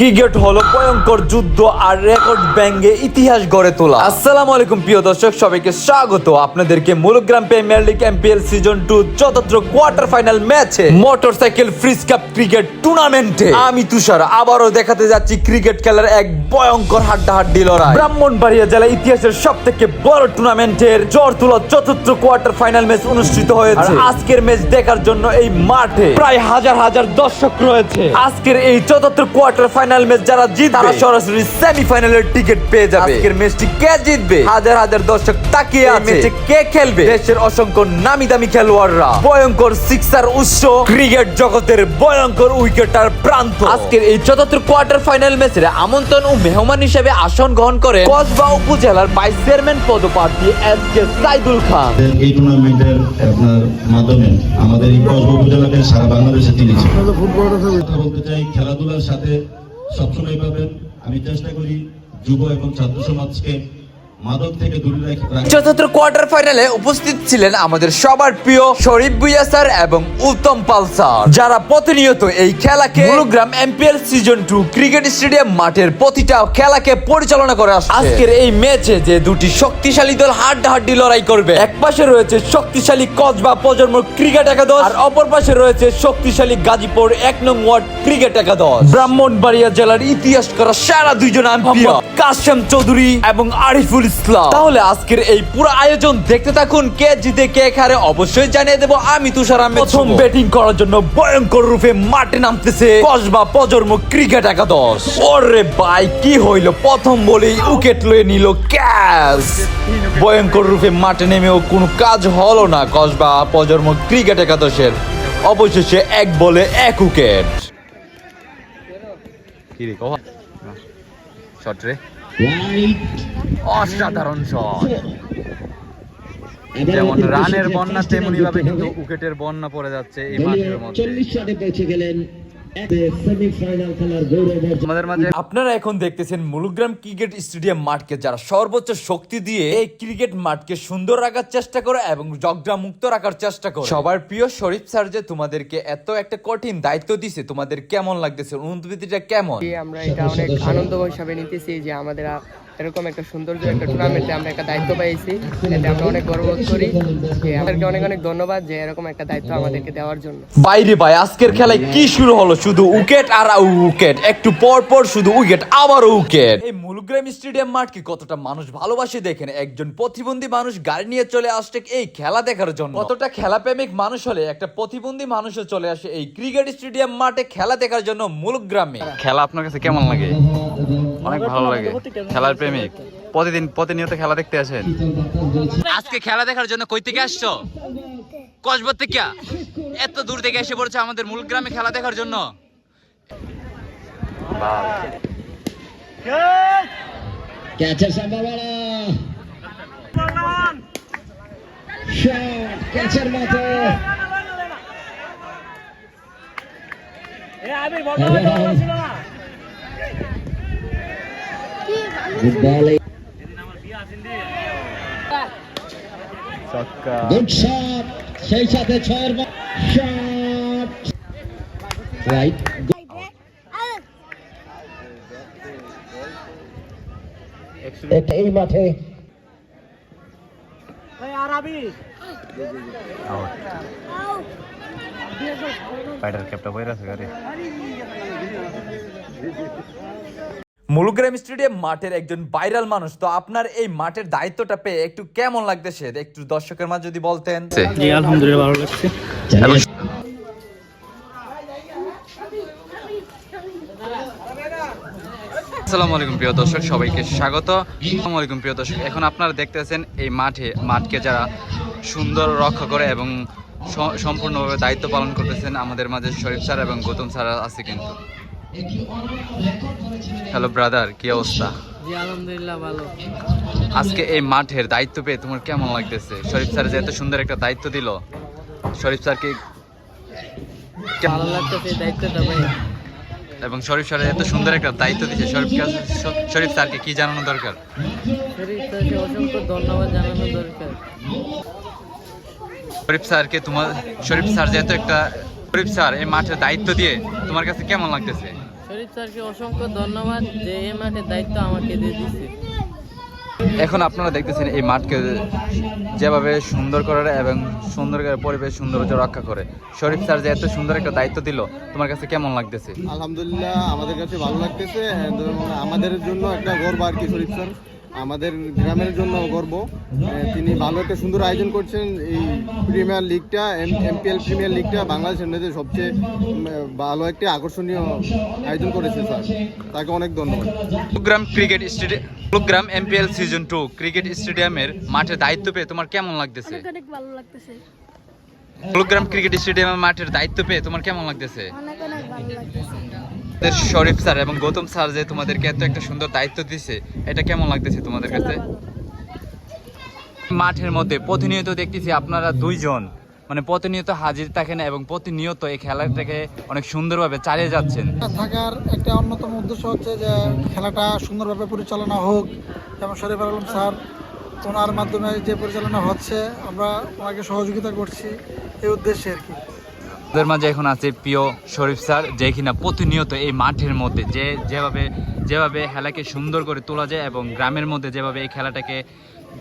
Cricket হলো ভয়ঙ্কর যুদ্ধ আর রেকর্ড ব্যাঙ্গে ইতিহাস গড়ে তোলা। আসসালামু আলাইকুম প্রিয় দর্শক, সবাইকে স্বাগত আপনাদেরকে মুলুগ্রাম প্রিমিয়ার লিগ এমপিএল সিজন 2 চতুর্থ কোয়ার্টার ফাইনাল ম্যাচে মোটরসাইকেল ফ্রিজ কাপ ক্রিকেট টুর্নামেন্টে আমি তুষার আবারও দেখাতে যাচ্ছি ক্রিকেট খেলার এক ভয়ঙ্কর হাড্ডাহাড্ডি লড়াই। ব্রাহ্মণবাড়িয়া জেলা ইতিহাসের সবথেকে বড় টুর্নামেন্টের জ্বর তোলা চতুর্থ কোয়ার্টার ফাইনাল ম্যাচ অনুষ্ঠিত হয়েছে। আজকের ম্যাচ দেখার জন্য এই মাঠে প্রায় হাজার হাজার দর্শক রয়েছে। আজকের এই চতুর্থ কোয়ার্টার ফাইনাল ম্যাচ যারা জিতবে তারা সরাসরি সেমিফাইনালের টিকিট পেয়ে যাবে। আজকের ম্যাচটি কে জিতবে, হাজার হাজার দর্শক তাকিয়ে আছে। ম্যাচে কে খেলবে, দেশের অসংখ্য নামি দামি খেলোয়াড়রা, ভয়ঙ্কর সিক্সার উৎস, ক্রিকেট জগতের ভয়ঙ্কর উইকেটার প্রান্ত। আজকের এই চতুর্থ কোয়ার্টার ফাইনাল ম্যাচের আমন্ত্রণ ও মেহমান হিসেবে আসন গ্রহণ করেন কসবা উপজেলার ভাইস চেয়ারম্যান পদপ্রার্থী এস.কে সাইদুল খান। এই টুর্নামেন্টের আপনার মাধ্যমে আমাদের এই কসবা উপজেলাকে সারা বাংলাদেশে চিনেছে। কথা বলতে চাই, খেলাধুলার সাথে সবসময় পাবেন। আমি চেষ্টা করি যুব এবং ছাত্র সমাজকে মাদক থেকে দূরে রাখা। চতুর্থ কোয়ার্টার ফাইনালে উপস্থিত ছিলেন আমাদের সবার প্রিয় শরীফ ভুঁইয়া স্যার এবং উত্তম পাল স্যার, যারা প্রতিনিয়ত এই খেলাকে মুলুগ্রাম এমপিএল সিজন 2 ক্রিকেট স্টেডিয়াম মাঠের প্রতিটা খেলাকে পরিচালনা করে আসছে। আজকের এই ম্যাচে যে দুটি শক্তিশালী দল হাড্ডাহাড্ডি লড়াই করবে, এক পাশে রয়েছে শক্তিশালী কসবা প্রজন্ম ক্রিকেট একাদশ আর অপর পাশে রয়েছে শক্তিশালী গাজীপুর 1 নং ওয়ার্ড ক্রিকেট একাদশ। ব্রাহ্মণবাড়িয়া জেলার ইতিহাস করা সেরা দুইজন আম্পায়ার কাশেম চৌধুরী এবং আরিফুল ইসলাম। তাহলে আজকের এই পুরো আয়োজন দেখতে থাকুন। কে জিতে কে হারে অবশ্যই জানিয়ে দেব আমি তুষার আহমেদ। প্রথম ব্যাটিং করার জন্য ভয়ঙ্কর রূপে মাঠে নামতেছে কসবা প্রজন্ম ক্রিকেট একাদশ। ওরে ভাই কি হইল, প্রথম বলেই উইকেট লয়ে নিল ক্যাচ। ভয়ঙ্কর রূপে মাঠে নেমেও কোনো কাজ হলো না কসবা প্রজন্ম ক্রিকেট একাদশের। অবশেষে এক বলে এক উইকেট। কি রে কহ শট রে, অসাধারণ শট। যেমন রানের বন্যা তেমনি ভাবে কিন্তু উইকেটের বন্যা পড়ে যাচ্ছে এই মাঠের মধ্যে। আমাদের মাঝে আপনারা এখন দেখতেছেন মুলুগ্রাম ক্রিকেট স্টেডিয়াম মাঠকে যারা সর্বোচ্চ শক্তি দিয়ে এই ক্রিকেট মাঠকে সুন্দর রাখার চেষ্টা করে এবং ঝগড়া মুক্ত রাখার চেষ্টা করে। সবার প্রিয় শরীফ স্যার যে তোমাদেরকে এত একটা কঠিন দায়িত্ব দিছে, তোমাদের কেমন লাগতেছে, অনুভূতিটা কেমন? আমরা এটা অনেক আনন্দ হিসাবে নিতেছি যে আমাদের এরকম একটা সৌন্দর্য একটা টুর্নামেন্টে আমরা একটা দায়িত্ব পাইছি, এতে আমরা অনেক গর্ববোধ করি। আমাদেরকে অনেক অনেক ধন্যবাদ যে এরকম একটা দায়িত্ব আমাদেরকে দেওয়ার জন্য। বাইরে ভাই আজকের খেলায় কি শুরু হলো, শুধু উইকেট আর উইকেট, একটু পর পর শুধু উইকেট আবার উইকেট। এই মুলুগ্রাম স্টেডিয়াম মাঠ কি কতটা মানুষ ভালোবাসে দেখেন। একজন প্রতিবন্ধী মানুষ গাড়ি নিয়ে চলে আসছে এই খেলা দেখার জন্য। কতটা খেলা প্রেমিক মানুষ হলে একটা প্রতিবন্ধী মানুষও চলে আসে এই ক্রিকেট স্টেডিয়াম মাঠে খেলা দেখার জন্য মুলুগ্রামে। খেলা আপনার কাছে কেমন লাগে? অনেক ভালো লাগে। খেলার প্রেমিক, প্রতিনিয়ত খেলা দেখতে আসেন। আজকে খেলা দেখার জন্য কই থেকে আসছো? কসবা থেকে? এত দূর থেকে এসে পড়েছে আমাদের মুলগ্রামে খেলা দেখার জন্য। ক্যাচের সম্ভাবনা, শট ক্যাচের মতো। Good ball. Good shot. সেই সাথে ছয়ের শট রাইট। এটা এই মাঠে ফাইটার ক্যাপটা বইরা আছে গাড়ি। মুলুগ্রাম স্টেডিয়াম মাঠের একজন ভাইরাল মানুষ, তো আপনার এই মাঠের দায়িত্বটা পেয়ে একটু কেমন লাগতেছে একটু দর্শকের মাঝে যদি বলতেন। জি আলহামদুলিল্লাহ ভালো লাগছে। আসসালামু আলাইকুম প্রিয় দর্শক, সবাইকে স্বাগত। আসসালামু আলাইকুম প্রিয় দর্শক, এখন আপনারা দেখতেছেন এই মাঠকে যারা সুন্দর রক্ষা করে এবং সম্পূর্ণভাবে দায়িত্ব পালন করতেছেন আমাদের মাঝে শরীফ স্যার এবং গৌতম স্যার আছে কিন্তু। হ্যালো ব্রাদার, কি অবস্থা? জি আলহামদুলিল্লাহ ভালো। আজকে এই মাঠের দায়িত্ব পেয়ে তোমার কেমন লাগতেছে? শরীফ স্যার যে এত সুন্দর একটা দায়িত্ব দিল, শরীফ স্যারকে ভালো লাগতেছে দায়িত্বটা ভাই। এবং শরীফ স্যার এত সুন্দর একটা দায়িত্ব দিয়েছে, শরীফ স্যারকে কি জানানো দরকার? শরীফ স্যারকে অসংখ্য ধন্যবাদ জানানো দরকার। শরীফ স্যারকে শরীফ স্যার যেহেতু একটা শরীফ স্যার এই মাঠের দায়িত্ব দিয়ে তোমার কাছে কেমন লাগতেছে? শরীফ স্যারকে অসংখ্য ধন্যবাদ যে এই মাঠের দায়িত্ব আমাকে দিয়ে দিচ্ছে। এখন আপনারা দেখতেছেন এই মাঠকে যেভাবে সুন্দর করে এবং সুন্দর করে পরিবেশ সৌন্দর্য রক্ষা করে শরীফ স্যার যে এত সুন্দর একটা দায়িত্ব দিল, তোমার কাছে কেমন লাগতেছে? আলহামদুলিল্লাহ, আমাদের কাছে ভালো লাগতেছে। আমাদের জন্য একটা গর্ব আর কি, শরীফ স্যার আমাদের গ্রামের জন্য গর্ব। তিনি ভালো একটা সুন্দর আয়োজন করছেন। এই প্রিমিয়ার লিগটা, এমপিএল প্রিমিয়ার লিগটা বাংলাদেশের মধ্যে সবচেয়ে ভালো একটি আকর্ষণীয় আয়োজন করেছে স্যার, তাকে অনেক ধন্যবাদ। কুড়িগ্রাম এমপিএল সিজন 2 ক্রিকেট স্টেডিয়ামের মাঠের দায়িত্ব পেয়ে তোমার কেমন লাগতেছে? অনেক ভালো লাগতেছে। কুড়িগ্রাম ক্রিকেট স্টেডিয়ামের মাঠের দায়িত্ব পেয়ে তোমার কেমন লাগতেছে? অনেক ভালো লাগতেছে। শরীফ স্যার এবং গৌতম স্যার যে তোমাদেরকে এত একটা সুন্দর দায়িত্ব দিছে, এটা কেমন লাগতেছে তোমাদের কাছে? মাঠের মধ্যে প্রতিনিয়ত দেখতেছি আপনারা দুইজন মানে প্রতিনিয়ত হাজির থাকেন এবং প্রতিনিয়ত এই খেলাটাকে অনেক সুন্দরভাবে চালিয়ে যাচ্ছেন। থাকার একটা অন্যতম উদ্দেশ্য হচ্ছে যে খেলাটা সুন্দরভাবে পরিচালনা হোক, যেমন শরীফ আলম স্যার ওনার মাধ্যমে যে পরিচালনা হচ্ছে আমরা ওনাকে সহযোগিতা করছি এই উদ্দেশ্যে আর কি। ওদের মাঝে এখন আছে প্রিয় শরীফ স্যার, যে কিনা প্রতিনিয়ত এই মাঠের মধ্যে যেভাবে খেলাকে সুন্দর করে তোলা যায় এবং গ্রামের মধ্যে যেভাবে এই খেলাটাকে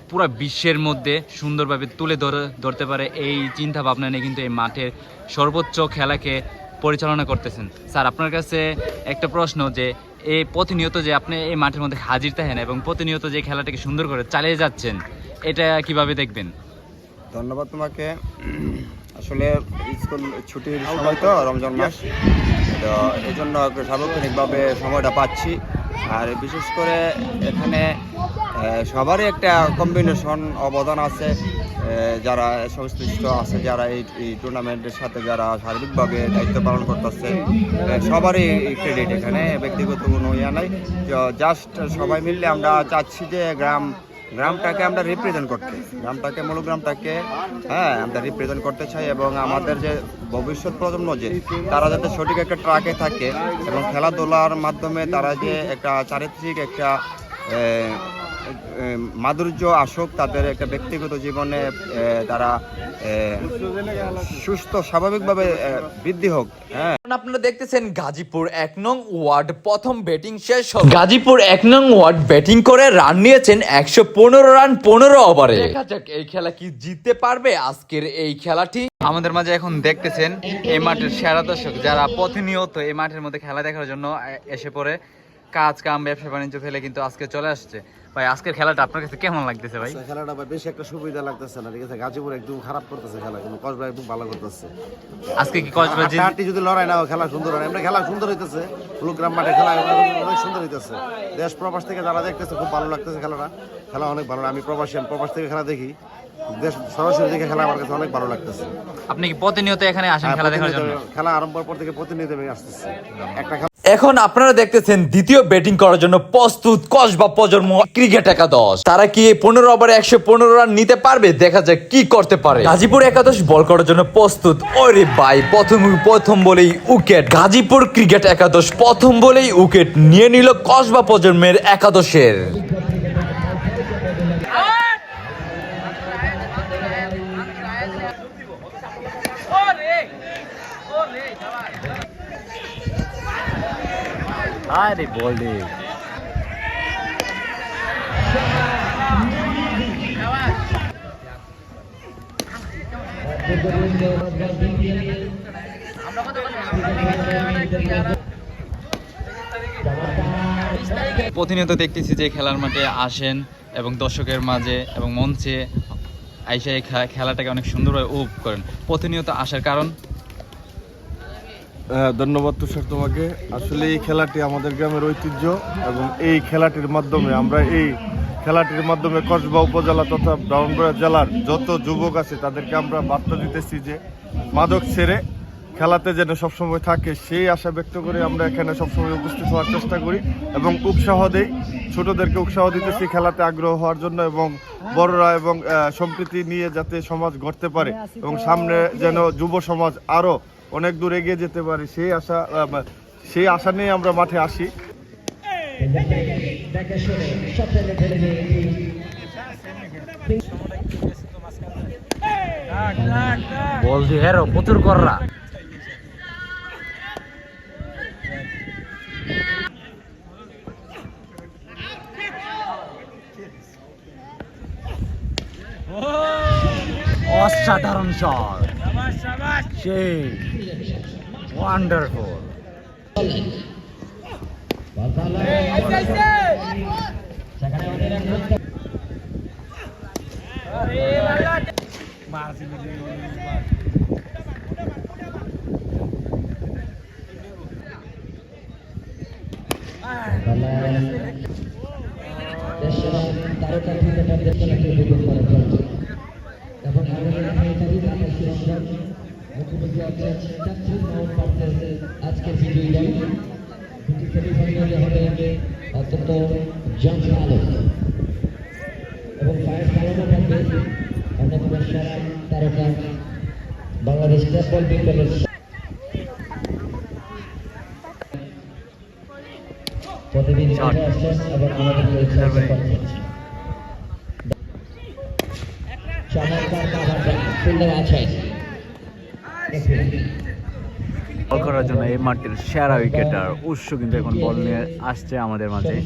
পুরো বিশ্বের মধ্যে সুন্দরভাবে তুলে ধরতে পারে এই চিন্তা ভাবনা নিয়ে কিন্তু এই মাঠের সর্বোচ্চ খেলাকে পরিচালনা করতেছেন। স্যার, আপনার কাছে একটা প্রশ্ন, যে এই প্রতিনিয়ত যে আপনি এই মাঠের মধ্যে হাজির থাকেন এবং প্রতিনিয়ত যে খেলাটাকে সুন্দর করে চালিয়ে যাচ্ছেন, এটা কিভাবে দেখবেন? ধন্যবাদ তোমাকে। আসলে স্কুল ছুটির সময় তো রমজান মাস, তো এই জন্য সার্বক্ষণিকভাবে সময়টা পাচ্ছি। আর বিশেষ করে এখানে সবারই একটা কম্বিনেশন অবদান আছে, যারা সংশ্লিষ্ট আছে, যারা এই টুর্নামেন্টের সাথে যারা শারীরিকভাবে দায়িত্ব পালন করতেছে, সবারই ক্রেডিট এখানে, ব্যক্তিগত কোনো ইয়া নাই। জাস্ট সবাই মিললে আমরা চাচ্ছি যে গ্রামটাকে আমরা রিপ্রেজেন্ট করতে, গ্রামটাকে মূলগ্রামটাকে আমরা রিপ্রেজেন্ট করতে চাই এবং আমাদের যে ভবিষ্যৎ প্রজন্ম যে তারা যাতে সঠিক একটা ট্র্যাকে থাকে এবং খেলাধুলার মাধ্যমে তারা যে একটা চারিত্রিক একটা মাধুর্য আসুক, তাদের একটা ব্যক্তিগত জীবনে তারা সুস্থ স্বাভাবিকভাবে বৃদ্ধি হোক। আপনারা দেখতেছেন গাজীপুর 1 নং ওয়ার্ড প্রথম ব্যাটিং শেষ হল। গাজীপুর 1 নং ওয়ার্ড ব্যাটিং করে রান নিয়েছেন 115 রান 15 ওভারে। দেখা যাক এই খেলা কি জিততে পারবে আজকের এই খেলাটি। আমাদের মাঝে এখন দেখতেছেন এই মাঠের সেরা দর্শক যারা প্রতিনিয়ত এই মাঠের মধ্যে খেলা দেখার জন্য এসে পড়ে, কাজ কাম ব্যবসা বাণিজ্য ফেলে কিন্তু আজকে চলে আসছে। ভাই, আজকের খেলাটা আপনার কাছে কেমন লাগতেছে? ভাই, খেলাটা বেশি একটা সুবিধা লাগতেছে না, ঠিক আছে। গাজীপুর একদম খারাপ করতেছে খেলা, কিন্তু কসবা একদম ভালো করতেছে। আজকে কি কসবা যদি লড়াই না খেলা সুন্দর হয়, আমরা খেলা সুন্দর হইতেছে, কুড়িগ্রাম মাঠে খেলা অনেক সুন্দর হইতেছে। দেশ প্রবাস থেকে যারা দেখতেছে খুব ভালো লাগতেছে খেলা অনেক ভালো। আমি প্রবাস থেকে খেলা দেখি, দেশ সরাসরি দেখে খেলা আমার কাছে অনেক ভালো লাগতেছে। আপনি কি প্রতিনিয়ত এখানে আসেন খেলা দেখার জন্য? খেলা আরম্ভের পর থেকে প্রতিনিয়ত আমি আসতেছি একটা। এখন আপনারা দেখতেছেন দ্বিতীয় ব্যাটিং করার জন্য প্রস্তুত কসবা প্রজন্ম ক্রিকেট একাদশ। তারা কি 15 ওভারে 115 রান নিতে পারবে? দেখা যাক কি করতে পারে। গাজীপুর একাদশ বল করার জন্য প্রস্তুত। ওরে ভাই, প্রথম বলেই উইকেট। গাজীপুর ক্রিকেট একাদশ প্রথম বলেই উইকেট নিয়ে নিল কসবা প্রজন্মের একাদশের। আরে বলে প্রতিনিয়ত দেখতেছি যে খেলার মাঠে আসেন এবং দর্শকের মাঝে এবং মঞ্চে আইসা এই খেলাটাকে অনেক সুন্দরভাবে উপভোগ করেন। প্রতিনিয়ত আসার কারণ? ধন্যবাদ তুষার তোমাকে। আসলে এই খেলাটি আমাদের গ্রামের ঐতিহ্য এবং এই খেলাটির মাধ্যমে কসবা উপজেলা তথা ব্রাহ্মণবাড়িয়া জেলার যত যুবক আছে তাদেরকে আমরা বার্তা দিতেছি যে মাদক ছেড়ে খেলাতে যেন সবসময় থাকে, সেই আশা ব্যক্ত করে আমরা এখানে সবসময় উপস্থিত হওয়ার চেষ্টা করি এবং উৎসাহ দেই, ছোটদেরকে উৎসাহ দিতেছি খেলাতে আগ্রহ হওয়ার জন্য এবং বড়রা এবং সম্প্রীতি নিয়ে যাতে সমাজ গড়তে পারে এবং সামনে যেন যুব সমাজ আরও অনেক দূর এগিয়ে যেতে পারে, সেই আশা নিয়ে আমরা মাঠে আসি। বল দি হেরো প্রচুর কররা। অসাধারণ শট, সেই ওয়ান্ডারফুল। দেশের তারকা ক্রিকেটারদের সাথে বিপদ করা চলছে এবং আমাদের মুখ্যমন্ত্রী আছেন চাকরির মাউন্ট পার্টনার্স আজকের বিজয়ী দল দুটি সেমিফাইনালে হবে অত্যন্ত জমকালো এবং ফায়ার চালানো থাকবে অন্যতম সেরা তারকা বাংলাদেশ টেস্ট ক্রিকেটের প্রতিদিন আসছেন এবং আমাদের চমৎকার কাভারটা সুন্দর আছে বল করার জন্য এই মাঠের সেরা উইকেটার উৎস কিন্তু এখন বল নিয়ে আসছে আমাদের মাঝে।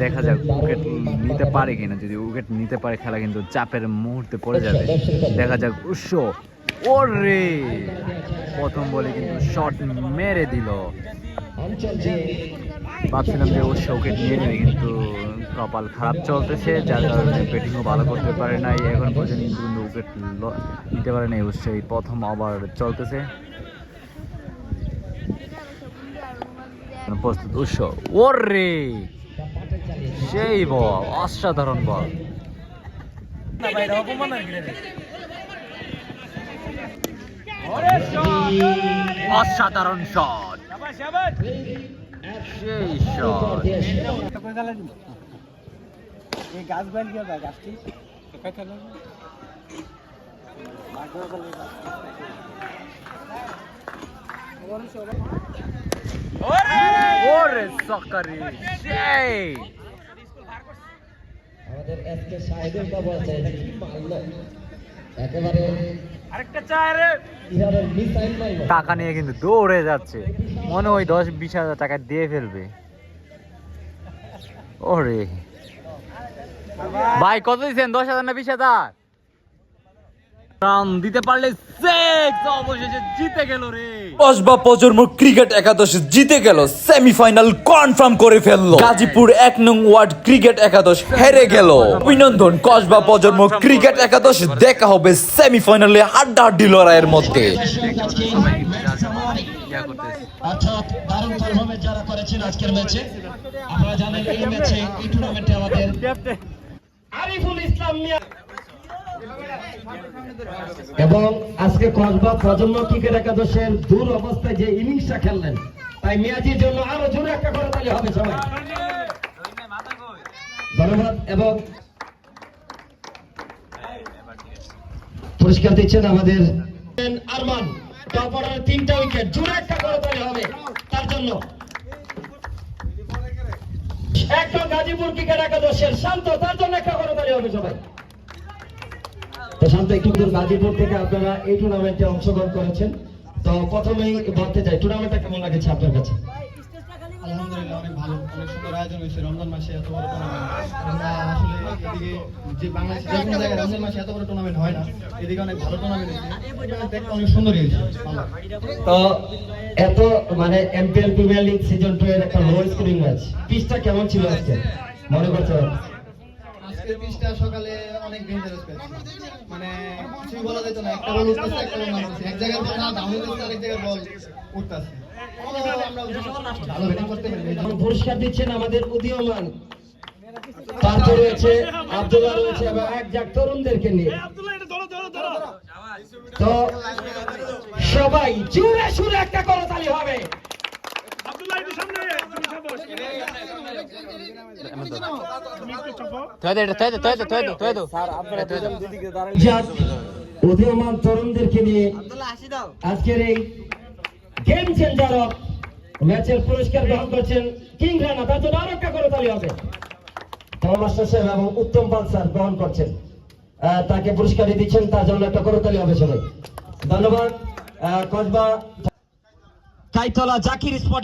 দেখা যাক উইকেট নিতে পারে কিনা, যদি উইকেট নিতে পারে খেলা কিন্তু চাপের মুহূর্তে পড়ে যাবে। দেখা যাক উৎস, ওরে প্রথম বলে কিন্তু শট মেরে দিল। ভাবছিলাম যে উৎস উইকেট নিয়ে নেবে, কিন্তু কপাল খারাপ চলতেছে, যার কারণে ব্যাটিংও ভালো করতে পারে নাই। এখন পর্যন্ত কিন্তু উইকেট নিতে পারে নাই উৎস। এই প্রথম ওভার চলতেছে, প্রস্তুত উৎস, ওরে সেই বল, অসাধারণ বল। অসাধারণ শট, সেই শট। ওরে সকারি, সেই আমাদের এসকে সাহেবের বাবু আছে মারলো একেবারে আরেকটা চারে ইহারের মিসাইল মারলো। টাকা নিয়ে কিন্তু দৌড়ে যাচ্ছে, মনে হয় 10-20 হাজার টাকা দিয়ে ফেলবে। ওরে ভাই কত দিচ্ছেন, 10,000 না 20,000? রান দিতে পারলে সিক্স, অবশেষে জিতে গেল রে। কসবা প্রজন্ম ক্রিকেট একাদশ জিতে গেল, সেমিফাইনাল কনফার্ম করে ফেললো। গাজীপুর 1 নং ওয়ার্ড ক্রিকেট একাদশ হেরে গেল। অভিনন্দন কসবা প্রজন্ম ক্রিকেট একাদশ। দেখা হবে সেমিফাইনালে হাড্ডাহাড্ডি লড়াইয়ের মধ্যে। অর্থাৎ দারুণ পারফরম্যান্স যারা করেছেন আজকের ম্যাচে। আপনারা জানেন এই ম্যাচে এই টুর্নামেন্টে আমাদের আরিফুল ইসলাম মিয়া এবং আজকে কসবা প্রজন্ম ক্রিকেট একাদশের দূর অবস্থায় যে ইনিংসটা খেললেন, তাই মিয়াজির জন্য আরো জোরে একটা করে তালি হবে সবাই। ধন্যবাদ। এবং পুরস্কার দিচ্ছেন আমাদের আরমান, টপ অর্ডারের 3টা উইকেট, জোরে একটা করে তালি হবে তার জন্য। একদম গাজীপুর ক্রিকেট একাদশের শান্ত, তার জন্য একটা করে তালি হবে সবাই। তো শান্ত, একটু দূর গাজীপুর থেকে আপনারা এই টুর্নামেন্টে অংশগ্রহণ করেছেন, তো প্রথমেই বলতে চাই টুর্নামেন্টটা কেমন লাগছে আপনার কাছে? আলহামদুলিল্লাহ অনেক ভালো, অনেক সুন্দর আয়োজন হয়েছে। রমজান মাসে এত বড় টুর্নামেন্ট আমরা আসলে এদিকে যে বাংলাদেশে যে কোনো জায়গায় রমজান মাসে এত বড় টুর্নামেন্ট হয় না, এদিকে অনেক ভালো টুর্নামেন্ট হয়েছে, দেখতে অনেক সুন্দর হয়েছে। তো এত মানে এমপিএল প্রিমিয়ার লিগ সিজন 2 এর একটা লো স্কোরিং ম্যাচ, পিচটা কেমন ছিল আজকে মনে করছো? আজকের পিচটা সকালে অনেক ডেঞ্জারাস পিচ, মানে কিছুই বলা যেত না, একটা বল উঠতেছে একটা বল নামতেছে, এক জায়গায় বল না ডাউন হচ্ছে, আরেক জায়গায় বল উঠতেছে। পুরস্কার দিচ্ছেন আমাদের উদীয়মান, তারপর রয়েছে আব্দুল্লাহ রয়েছে এবং একজাক তরুণদেরকে নিয়ে। তো সবাই জোরে সুরে একটা করতালি হবে। উদীয়মান তরুণদেরকে নিয়ে আজকের এই গেম চেঞ্জার অফ ম্যাচের পুরস্কার গ্রহণ করছেন কিং রানা, তার জন্য আরো একটা করে তালি হবে। মাস্টার সাহেব এবং উত্তম পাল স্যার গ্রহণ করছেন, তাকে পুরস্কার দিচ্ছেন, তার জন্য একটা করে তালি হবে সবাই। ধন্যবাদ। কসবা কাইতলা জাকির স্পট